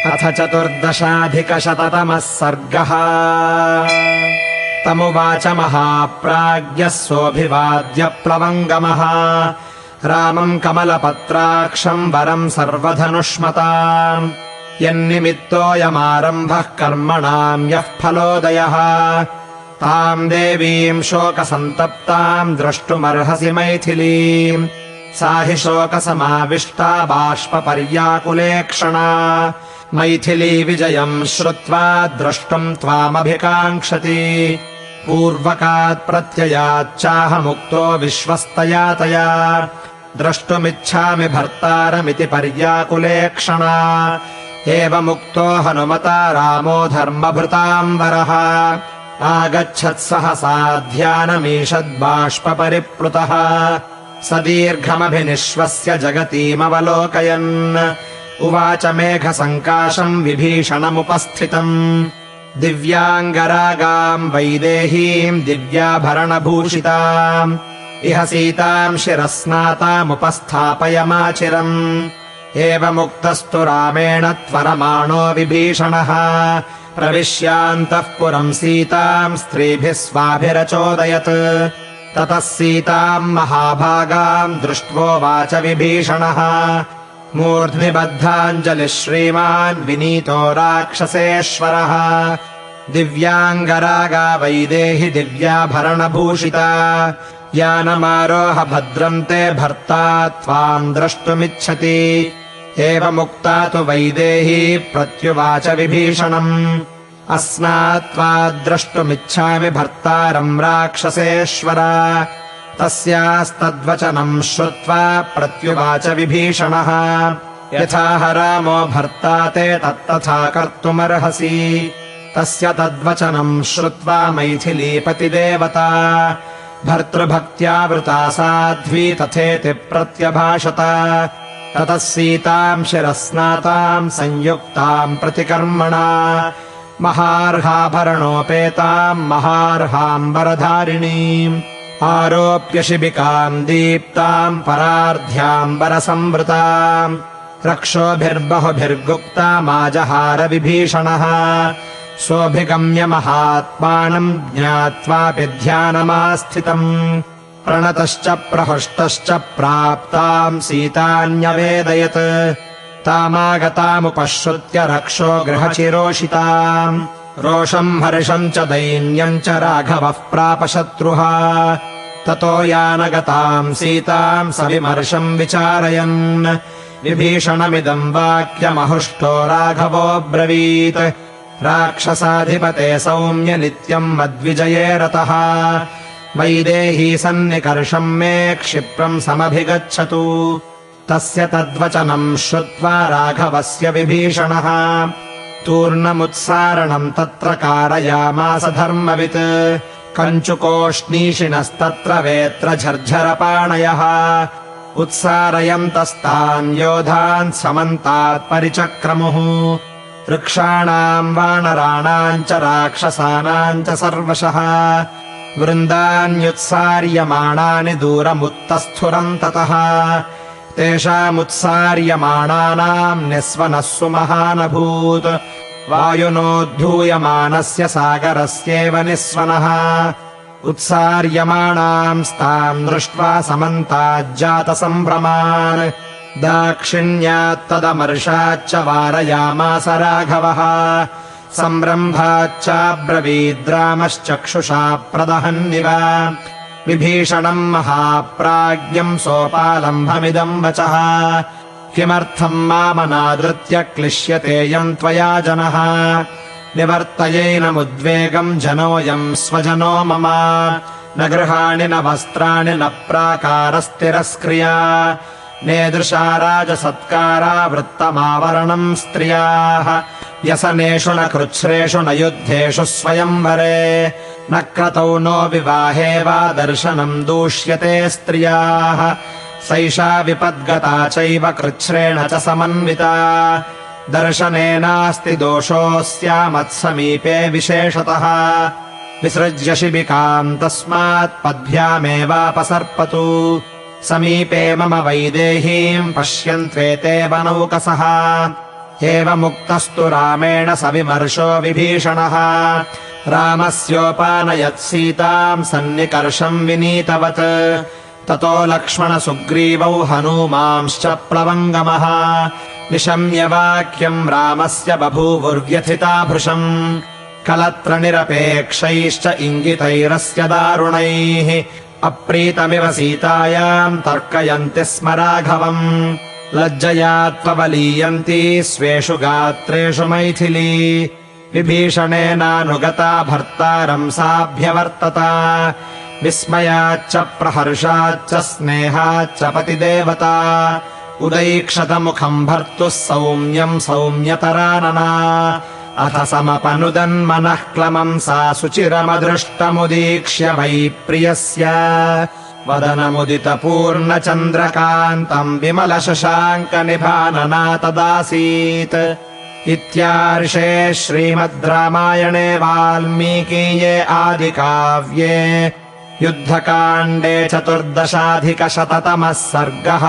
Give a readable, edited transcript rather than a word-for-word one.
अथ 14अधिकशततमः सर्गः। तमुवाच महाप्राज्ञः सोऽभिवाद्य प्लवङ्गमः रामम् कमलपत्राक्षम् वरम् सर्वधनुष्मताम् यन्निमित्तोऽयमारम्भः कर्मणाम् यः फलोदयः ताम् देवीम् शोकसन्तप्ताम् द्रष्टुमर्हसि मैथिलीम् सा हि शोकसमाविष्टा बाष्पपर्याकुलेक्षणा मैथिली विजयम् श्रुत्वा द्रष्टुम् त्वामभिकाङ्क्षति पूर्वकात् प्रत्ययाच्चाहमुक्तो विश्वस्तया तया द्रष्टुमिच्छामि भर्तारमिति पर्याकुलेक्षणा एवमुक्तो हनुमता रामो धर्मभृताम्बरः आगच्छत्सहसा ध्यानमीषद्बाष्पपरिप्लुतः स दीर्घमभिनिश्वस्य जगतीमवलोकयन् उवाच मेघसङ्काशम् विभीषणमुपस्थितम् दिव्याङ्गरागाम् वैदेहीम् दिव्याभरणभूषिताम् इह सीताम् शिरस्नातामुपस्थापयमाचिरम् एवमुक्तस्तु रामेण त्वरमाणो विभीषणः प्रविश्यान्तः पुरम् सीताम् स्त्रीभिः स्वाभिरचोदयत् ततः सीताम् महाभागाम् दृष्ट्वोवाच विभीषणः मूर्ध्नि बद्धाञ्जलिः श्रीमान् विनीतो राक्षसेश्वरः दिव्याङ्गरागा वैदेहि दिव्याभरणभूषिता यानमारोह भद्रम् ते भर्ता त्वाम् द्रष्टुमिच्छति एवमुक्ता तु वैदेही प्रत्युवाच विभीषणम् अस्मात् त्वाद्द्रष्टुमिच्छामि भर्तारम् राक्षसेश्वर तस्यास्तद्वचनम् श्रुत्वा प्रत्युवाच विभीषणः यथाह रामो भर्ता ते तत्तथा कर्तुमर्हसि तस्य तद्वचनम् श्रुत्वा मैथिलीपतिदेवता भर्तृभक्त्या वृता साध्वी तथेति प्रत्यभाषत ततः सीताम् शिरस्नाताम् संयुक्ताम् प्रतिकर्मणा महार्हाभरणोपेताम् महार्हाम्बरधारिणीम् आरोप्य शिबिकाम् दीप्ताम् परार्ध्याम्बरसंवृताम् रक्षोभिर्बहुभिर्गुप्तामाजहार विभीषणः सोऽभिगम्य महात्मानम् ज्ञात्वापि ध्यानमास्थितम् प्रणतश्च प्रहृष्टश्च प्राप्ताम् सीतान्यवेदयत् तामागतामुपश्रुत्य रक्षो गृहचिरोषिताम् रोषम् हर्षम् च दैन्यम् च राघवः प्रापशत्रुः ततो यानगताम् सीताम् सविमर्शम् विचारयन् विभीषणमिदम् वाक्यमहुष्टो राघवोऽब्रवीत् राक्षसाधिपते सौम्य नित्यम् मद्विजये रतः वैदेही सन्निकर्षम् मे क्षिप्रम् समभिगच्छतु तस्य तद्वचनम् श्रुत्वा राघवस्य विभीषणः तूर्णमुत्सारणम् तत्र कारयामास धर्मवित् कञ्चुकोष्णीषिणस्तत्र वेत्र झर्झरपाणयः उत्सारयन्तस्तान् योधान् समन्तात् परिचक्रमुः वृक्षाणाम् वानराणाम् च राक्षसानाम् च सर्वशः वृन्दान्युत्सार्यमाणानि दूरमुत्तस्थुरम् ततः तेषामुत्सार्यमाणानाम् निःस्वनः सुमहानभूत् वायुनोद्धूयमानस्य सागरस्येव निःस्वनः उत्सार्यमाणांस्ताम् दृष्ट्वा समन्ताज्जातसम्भ्रमान् दाक्षिण्यात्तदमर्षाच्च वारयामास राघवः सम्रम्भाच्चाब्रवीद्रामश्चक्षुषा प्रदहन्निव विभीषणम् महाप्राज्ञम् सोपालम्भमिदम् वचः किमर्थम् मामनादृत्य क्लिश्यतेयम् त्वया जनः निवर्तयेनमुद्वेगम् जनोऽयम् स्वजनो मम न गृहाणि न वस्त्राणि न प्राकारस्तिरस्क्रिया नेदृशा राजसत्कारा वृत्तमावरणम् स्त्रियाः व्यसनेषु न कृच्छ्रेषु न युद्धेषु स्वयंवरे न क्रतौ नो विवाहे वा दर्शनम् दूष्यते स्त्रियाः सैषा विपद्गता चैव कृच्छ्रेण च समन्विता दर्शनेनास्ति दोषोऽस्यामत्समीपे विशेषतः विसृज्य शिबिकाम् तस्मात् पद्भ्यामेवापसर्पतु समीपे मम वैदेहीम् पश्यन्त्वेते वनौकसः एवमुक्तस्तु रामेण स विमर्शो विभीषणः रामस्योपानयत् सीताम् सन्निकर्षम् विनीतवत् ततो लक्ष्मणसुग्रीवौ हनूमांश्च प्लवङ्गमः निशम्य वाक्यम् रामस्य बभूवुर्व्यथिता भृशम् कलत्रनिरपेक्षैश्च इङ्गितैरस्य दारुणैः अप्रीतमिव सीतायाम् तर्कयन्ति स्म राघवम् लज्जया त्वबलीयन्ती स्वेषु गात्रेषु मैथिली विभीषणेनानुगता भर्तारम् साभ्यवर्तत विस्मयाच्च प्रहर्षाच्च स्नेहाच्च पतिदेवता उदैक्षतमुखम् भर्तुः सौम्यम् सौम्यतरानना अथ समपनुदन्मनः क्लमम् सा सुचिरमदृष्टमुदीक्ष्य वै प्रियस्य वदनमुदितपूर्णचन्द्रकान्तम् विमलशशाङ्कनिभानना तदासीत् इत्यार्षे श्रीमद् रामायणे वाल्मीकीये आदिकाव्ये युद्धकाण्डे 14अधिकशततमः सर्गः।